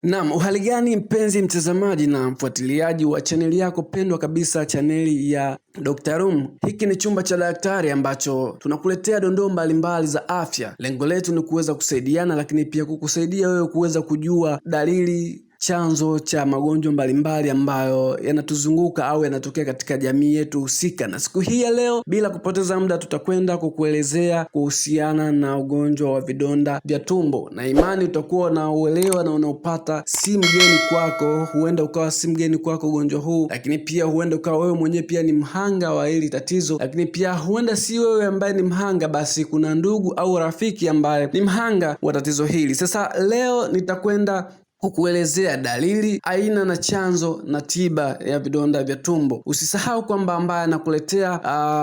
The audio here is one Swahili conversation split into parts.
Naam, uhali gani mpenzi mtazamaji na mfuatiliaji wa chaneli yako pendwa kabisa, chaneli ya Dr. Room. Hiki ni chumba cha daktari ambacho tunakuletea dondoo mbalimbali za afya. Lengo letu ni kuweza kusaidiana, lakini pia kukusaidia wewe kuweza kujua dalili, chanzo cha magonjwa mbalimbali ambayo yanatuzunguka au yanatokea katika jamii yetu husika. Na siku hii ya leo, bila kupoteza muda, tutakwenda kukuelezea kuhusiana na ugonjwa wa vidonda vya tumbo, na imani utakuwa na uelewa na unaopata si mgeni kwako. Huenda ukawa si mgeni kwako ugonjwa huu, lakini pia huenda ukawa wewe mwenyewe pia ni mhanga wa hili tatizo, lakini pia huenda si wewe ambaye ni mhanga, basi kuna ndugu au rafiki ambaye ni mhanga wa tatizo hili. Sasa leo nitakwenda kukuelezea dalili, aina na chanzo na tiba ya vidonda vya tumbo. Usisahau kwamba ambaye anakuletea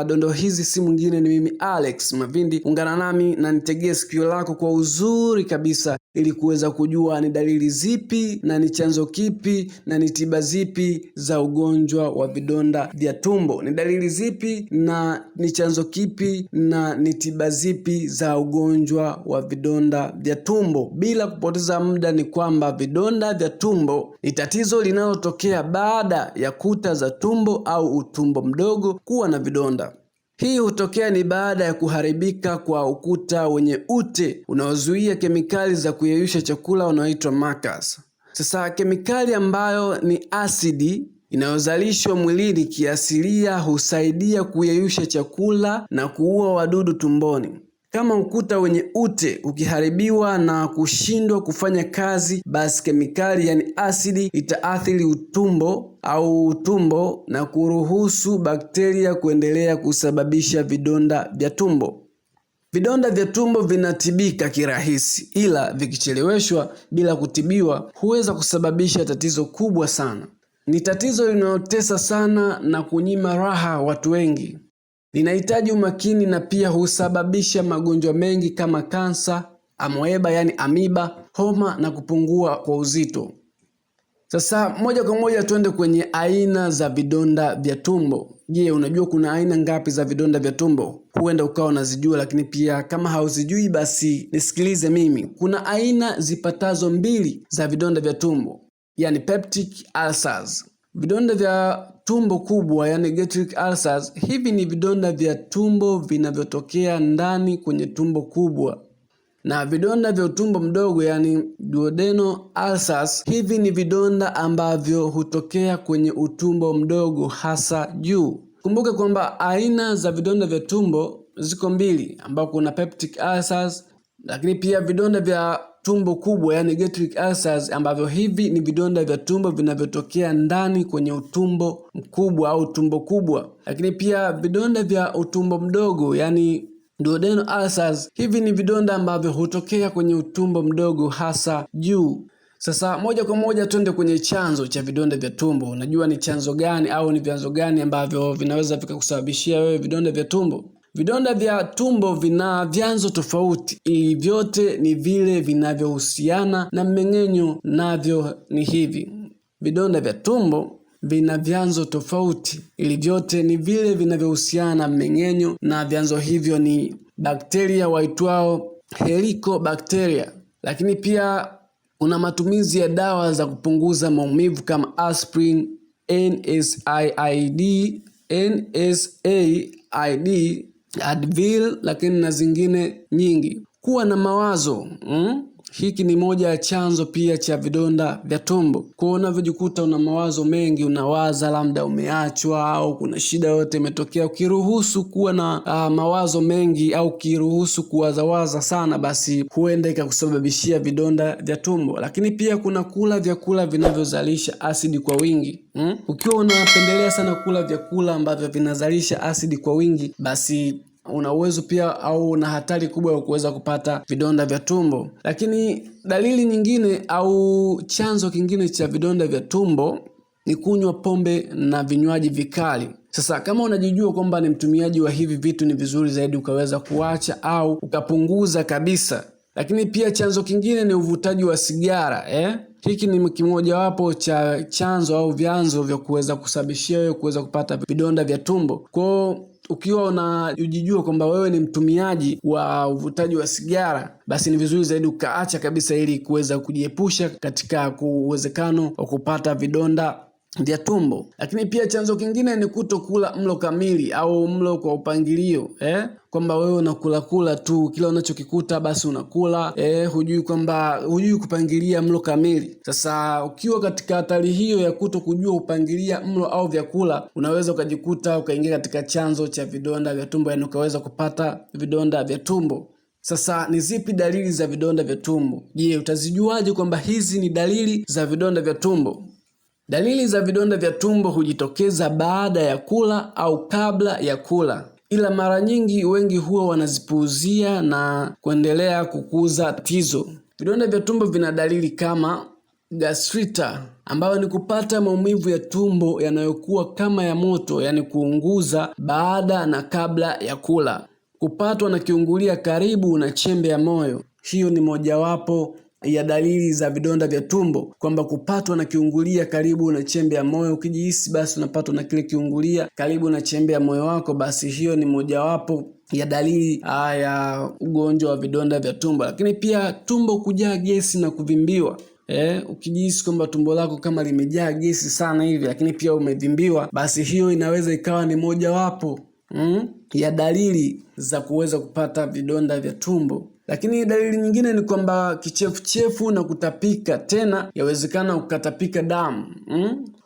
dondoo hizi si mwingine, ni mimi Alex Mavindi. Ungana nami na nitegee sikio lako kwa uzuri kabisa ili kuweza kujua ni dalili zipi na ni chanzo kipi na ni tiba zipi za ugonjwa wa vidonda vya tumbo. Ni dalili zipi na ni chanzo kipi na ni tiba zipi za ugonjwa wa vidonda vya tumbo. Bila kupoteza muda, ni kwamba vidonda vya tumbo ni tatizo linalotokea baada ya kuta za tumbo au utumbo mdogo kuwa na vidonda. Hii hutokea ni baada ya kuharibika kwa ukuta wenye ute unaozuia kemikali za kuyeyusha chakula unaoitwa mucus. Sasa kemikali ambayo ni asidi inayozalishwa mwilini kiasilia husaidia kuyeyusha chakula na kuua wadudu tumboni. Kama ukuta wenye ute ukiharibiwa na kushindwa kufanya kazi, basi kemikali yani asidi itaathiri utumbo na kuruhusu bakteria kuendelea kusababisha vidonda vya tumbo. Vidonda vya tumbo vinatibika kirahisi, ila vikicheleweshwa bila kutibiwa huweza kusababisha tatizo kubwa sana. Ni tatizo linalotesa sana na kunyima raha watu wengi. Linahitaji umakini na pia husababisha magonjwa mengi kama kansa, amoeba yani amiba, homa na kupungua kwa uzito. Sasa moja kwa moja tuende kwenye aina za vidonda vya tumbo. Je, unajua kuna aina ngapi za vidonda vya tumbo? Huenda ukawa unazijua, lakini pia kama hauzijui basi nisikilize mimi. Kuna aina zipatazo 2 za vidonda vya tumbo, yani peptic ulcers. Vidonda vya tumbo kubwa yani gastric ulcers, hivi ni vidonda vya tumbo vinavyotokea ndani kwenye tumbo kubwa. Na vidonda vya utumbo mdogo yani duodenal ulcers, hivi ni vidonda ambavyo hutokea kwenye utumbo mdogo hasa juu. Kumbuka kwamba aina za vidonda vya tumbo ziko 2, ambao kuna peptic ulcers, lakini pia vidonda vya tumbo kubwa yani gastric ulcers, ambavyo hivi ni vidonda vya tumbo vinavyotokea ndani kwenye utumbo mkubwa au tumbo kubwa. Lakini pia vidonda vya utumbo mdogo yani duodenal ulcers, hivi ni vidonda ambavyo hutokea kwenye utumbo mdogo hasa juu. Sasa moja kwa moja twende kwenye chanzo cha vidonda vya tumbo. Unajua ni chanzo gani au ni vyanzo gani ambavyo vinaweza vikakusababishia wewe vidonda vya tumbo? Vidonda vya tumbo vina vyanzo tofauti, ili vyote ni vile vinavyohusiana na mmeng'enyo, navyo ni hivi. Vidonda vya tumbo vina vyanzo tofauti, ili vyote ni vile vinavyohusiana na mmeng'enyo, na vyanzo hivyo ni bakteria waitwao Helicobacteria. Lakini pia kuna matumizi ya dawa za kupunguza maumivu kama aspirin, NSAID, Advil, lakini na zingine nyingi. Kuwa na mawazo, hiki ni moja ya chanzo pia cha vidonda vya tumbo. Kwa unavyojikuta una mawazo mengi, unawaza labda umeachwa au kuna shida yote imetokea, ukiruhusu kuwa na mawazo mengi au ukiruhusu kuwazawaza sana, basi huenda ikakusababishia vidonda vya tumbo. Lakini pia kuna kula vyakula vinavyozalisha asidi kwa wingi. Ukiwa unapendelea sana kula vyakula ambavyo vinazalisha asidi kwa wingi, basi una uwezo pia au una hatari kubwa ya kuweza kupata vidonda vya tumbo. Lakini dalili nyingine au chanzo kingine cha vidonda vya tumbo ni kunywa pombe na vinywaji vikali. Sasa kama unajijua kwamba ni mtumiaji wa hivi vitu, ni vizuri zaidi ukaweza kuacha au ukapunguza kabisa. Lakini pia chanzo kingine ni uvutaji wa sigara. Hiki ni kimojawapo cha chanzo au vyanzo vya kuweza kusababishia wewe kuweza kupata vidonda vya tumbo. Kwa ukiwa unajijua kwamba wewe ni mtumiaji wa uvutaji wa sigara, basi ni vizuri zaidi ukaacha kabisa, ili kuweza kujiepusha katika uwezekano wa kupata vidonda vya tumbo. Lakini pia chanzo kingine ni kutokula mlo kamili au mlo kwa upangilio, kwamba wewe unakula tu kila unachokikuta basi unakula, hujui kupangilia mlo kamili. Sasa ukiwa katika hatari hiyo ya kutokujua kupangilia mlo au vyakula, unaweza ukajikuta ukaingia katika chanzo cha vidonda vya tumbo, yani ukaweza kupata vidonda vya tumbo. Sasa ni zipi dalili za vidonda vya tumbo? Je, utazijuaje kwamba hizi ni dalili za vidonda vya tumbo? Dalili za vidonda vya tumbo hujitokeza baada ya kula au kabla ya kula, ila mara nyingi wengi huwa wanazipuuzia na kuendelea kukuza tatizo. Vidonda vya tumbo vina dalili kama gastrita, ambayo ni kupata maumivu ya tumbo yanayokuwa kama ya moto, yani kuunguza baada na kabla ya kula. Kupatwa na kiungulia karibu na chembe ya moyo, hiyo ni mojawapo ya dalili za vidonda vya tumbo, kwamba kupatwa na kiungulia karibu na chembe ya moyo. Ukijihisi basi unapatwa na kile kiungulia karibu na chembe ya moyo wako, basi hiyo ni mojawapo ya dalili ya ugonjwa wa vidonda vya tumbo. Lakini pia tumbo kujaa gesi na kuvimbiwa. Ukijihisi kwamba tumbo lako kama limejaa gesi sana hivi, lakini pia umevimbiwa, basi hiyo inaweza ikawa ni mojawapo ya dalili za kuweza kupata vidonda vya tumbo. Lakini dalili nyingine ni kwamba kichefuchefu na kutapika, tena yawezekana ukatapika damu.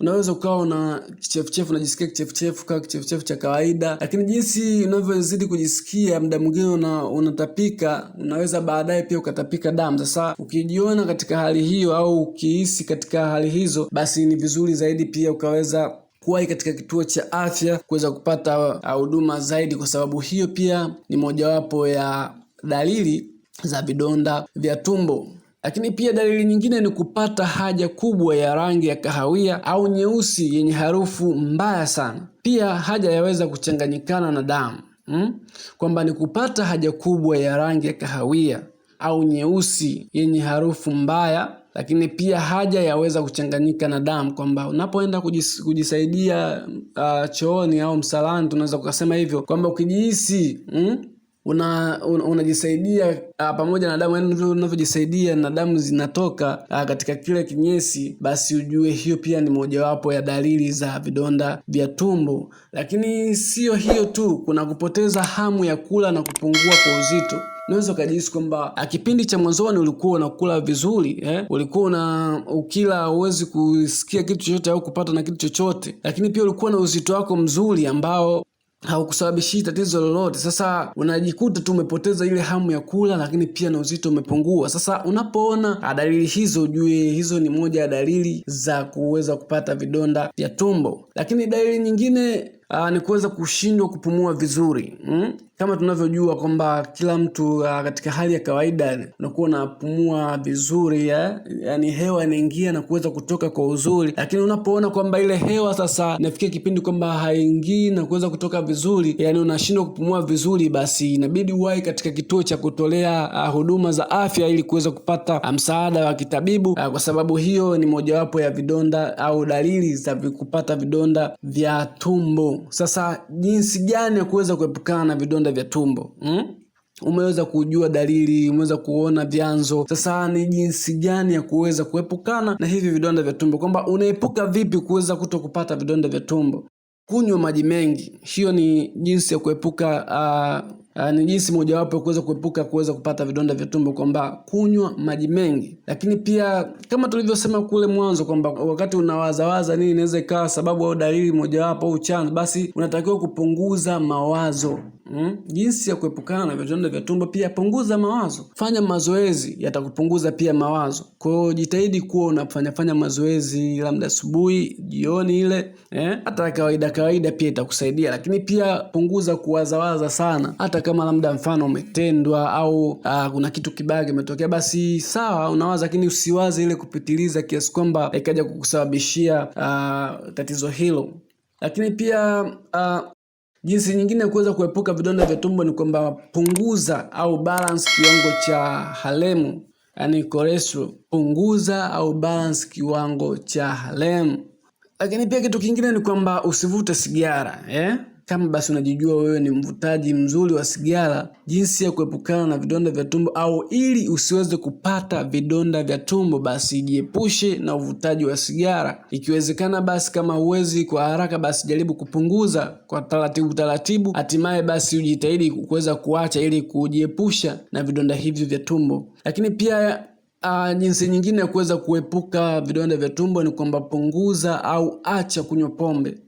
Unaweza ukawa na kichefuchefu, unajisikia kichefuchefu kama kichefuchefu cha kawaida, lakini jinsi unavyozidi kujisikia muda mwingine unatapika, unaweza baadaye pia ukatapika damu. Sasa ukijiona katika hali hiyo au ukihisi katika hali hizo, basi ni vizuri zaidi pia ukaweza kuwahi katika kituo cha afya kuweza kupata huduma zaidi, kwa sababu hiyo pia ni mojawapo ya dalili za vidonda vya tumbo. Lakini pia dalili nyingine ni kupata haja kubwa ya rangi ya kahawia au nyeusi yenye harufu mbaya sana. Pia haja yaweza kuchanganyikana na damu. Kwamba ni kupata haja kubwa ya rangi ya kahawia au nyeusi yenye harufu mbaya, lakini pia haja yaweza kuchanganyika na damu, kwamba unapoenda kujisaidia chooni au msalani, tunaweza kusema hivyo, kwamba ukijihisi unajisaidia pamoja na damu, yani unavyojisaidia na damu zinatoka katika kile kinyesi, basi ujue hiyo pia ni mojawapo ya dalili za vidonda vya tumbo. Lakini sio hiyo tu, kuna kupoteza hamu ya kula na kupungua kwa uzito. Unaweza kujihisi kwamba kipindi cha mwanzoni ulikuwa unakula vizuri, ulikuwa ukila huwezi kusikia kitu chochote au kupata na kitu chochote, lakini pia ulikuwa na uzito wako mzuri ambao haukusababishi tatizo lolote. Sasa unajikuta tu umepoteza ile hamu ya kula, lakini pia na uzito umepungua. Sasa unapoona dalili hizo, ujue hizo ni moja ya dalili za kuweza kupata vidonda vya tumbo. Lakini dalili nyingine ni kuweza kushindwa kupumua vizuri. Kama tunavyojua kwamba kila mtu katika hali ya kawaida unakuwa unapumua vizuri, yani hewa inaingia na kuweza kutoka kwa uzuri, lakini unapoona kwamba ile hewa sasa inafikia kipindi kwamba haingii na kuweza kutoka vizuri, yani unashindwa kupumua vizuri, basi inabidi uwahi katika kituo cha kutolea huduma za afya ili kuweza kupata msaada wa kitabibu, kwa sababu hiyo ni mojawapo ya vidonda au dalili za kupata vidonda vya tumbo. Sasa jinsi gani ya kuweza kuepukana na vidonda vya tumbo? Umeweza kujua dalili, umeweza kuona vyanzo. Sasa ni jinsi gani ya kuweza kuepukana na hivi vidonda vya tumbo, kwamba unaepuka vipi kuweza kutokupata vidonda vya tumbo? Kunywa maji mengi, hiyo ni jinsi ya kuepuka ni jinsi mojawapo ya kuweza kupata vidonda vya tumbo, kwamba kunywa maji mengi. Lakini pia kama tulivyosema kule mwanzo kwamba wakati unawazawaza nini inaweza ikawa sababu au dalili mojawapo au chanzo, basi unatakiwa kupunguza mawazo. Jinsi ya kuepukana na vidonda vya tumbo, pia punguza mawazo. Fanya mazoezi, yatakupunguza pia mawazo. Kwa hiyo jitahidi kuwa unafanya mazoezi labda asubuhi, jioni ile, hata kawaida pia itakusaidia. Lakini pia punguza kuwazawaza sana. Hata kama labda mfano umetendwa au kuna kitu kibaya kimetokea, basi sawa unawaza, lakini usiwaze ile kupitiliza kiasi kwamba ikaja kukusababishia tatizo hilo. Lakini pia jinsi nyingine ya kuweza kuepuka vidonda vya tumbo ni kwamba punguza au balance kiwango cha halemu, yani cholesterol. Punguza au balance kiwango cha halemu. Lakini pia kitu kingine ni kwamba usivute sigara, kama basi unajijua wewe ni mvutaji mzuri wa sigara, jinsi ya kuepukana na vidonda vya tumbo, au ili usiweze kupata vidonda vya tumbo, basi jiepushe na uvutaji wa sigara. Ikiwezekana basi kama huwezi kwa haraka, basi jaribu kupunguza kwa taratibu, hatimaye basi ujitahidi kuweza kuacha ili kujiepusha na vidonda hivyo vya tumbo. Lakini pia jinsi nyingine ya kuweza kuepuka vidonda vya tumbo ni kwamba punguza au acha kunywa pombe.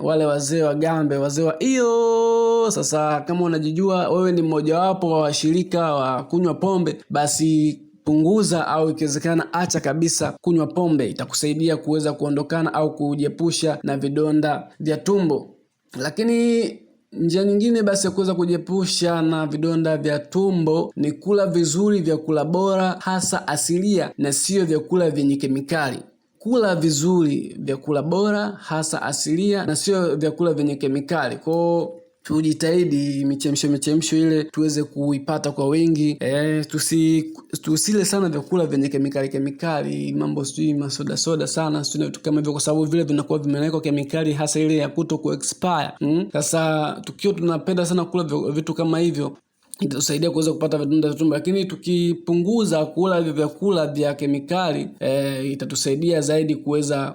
Wale wazee wa gambe, wazee wa hiyo. Sasa kama unajijua wewe ni mmoja wapo wa washirika wa kunywa pombe, basi punguza au ikiwezekana acha kabisa kunywa pombe. Itakusaidia kuweza kuondokana au kujiepusha na vidonda vya tumbo. Lakini njia nyingine basi ya kuweza kujiepusha na vidonda vya tumbo ni kula vizuri, vyakula bora hasa asilia na sio vyakula vyenye kemikali. Kula vizuri, vyakula bora hasa asilia na sio vyakula vyenye kemikali. Kwa tujitahidi michemsho ile tuweze kuipata kwa wingi. Tusile sana vyakula vyenye kemikali, mambo sijui masoda sana, sio vitu kama hivyo, kwa sababu vile vinakuwa vimewekwa kemikali, hasa ile ya kuto ku expire. Sasa tukiwa tunapenda sana kula vitu kama hivyo, itatusaidia kuweza kupata vidonda vya tumbo. Lakini tukipunguza kula hivyo vyakula vya kemikali, itatusaidia zaidi kuweza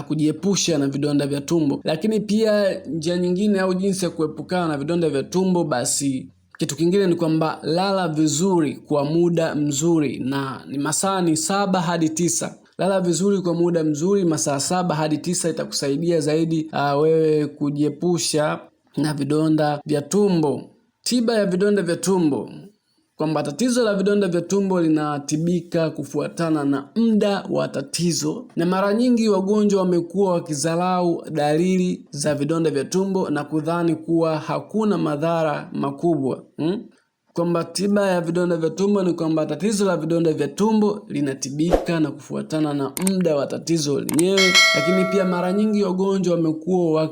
kujiepusha na vidonda vya tumbo. Lakini pia njia nyingine au jinsi ya kuepukana na vidonda vya tumbo, basi kitu kingine ni kwamba lala vizuri kwa muda mzuri, na ni masaa 7 hadi 9. Lala vizuri kwa muda mzuri, masaa 7 hadi 9, itakusaidia zaidi wewe kujiepusha na vidonda vya tumbo. Tiba ya vidonda vya tumbo, kwamba tatizo la vidonda vya tumbo linatibika kufuatana na muda wa tatizo, na mara nyingi wagonjwa wamekuwa wakidharau dalili za vidonda vya tumbo na kudhani kuwa hakuna madhara makubwa. Kwamba tiba ya vidonda vya tumbo ni kwamba tatizo la vidonda vya tumbo linatibika na kufuatana na muda wa tatizo lenyewe. Lakini pia mara nyingi wagonjwa wamekuwa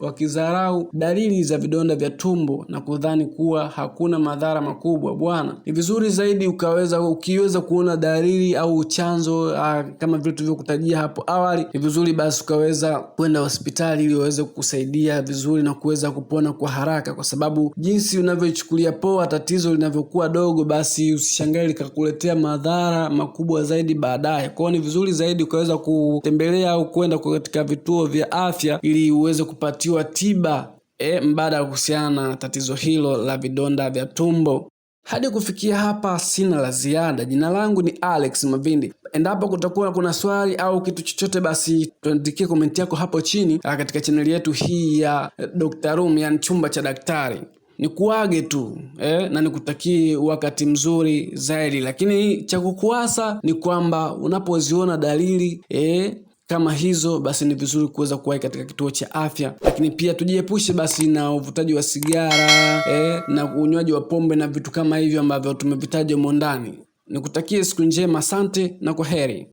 wakidharau dalili za vidonda vya tumbo na kudhani kuwa hakuna madhara makubwa. Bwana, ni vizuri zaidi ukiweza kuona dalili au chanzo kama vile tulivyokutajia hapo awali, ni vizuri basi ukaweza kwenda hospitali ili waweze kukusaidia vizuri na kuweza kupona kwa haraka, kwa sababu jinsi unavyochukulia poa tatizo linavyokuwa dogo, basi usishangae likakuletea madhara makubwa zaidi baadaye. Kwa hiyo ni vizuri zaidi ukaweza kutembelea au kwenda katika vituo vya afya ili uweze kupatiwa tiba mbadala kuhusiana na tatizo hilo la vidonda vya tumbo. Hadi kufikia hapa sina la ziada. Jina langu ni Alex Mavindi. Endapo kutakuwa kuna swali au kitu chochote, basi tuandikie komenti yako hapo chini katika channel yetu hii ya Dr. Room, yani chumba cha daktari. Nikuage tu na nikutakie wakati mzuri zaidi. Lakini cha kukuasa ni kwamba unapoziona dalili kama hizo, basi ni vizuri kuweza kuwahi katika kituo cha afya. Lakini pia tujiepushe basi na uvutaji wa sigara na unywaji wa pombe na vitu kama hivyo ambavyo tumevitaja humo ndani. Nikutakie siku njema, asante na kwaheri.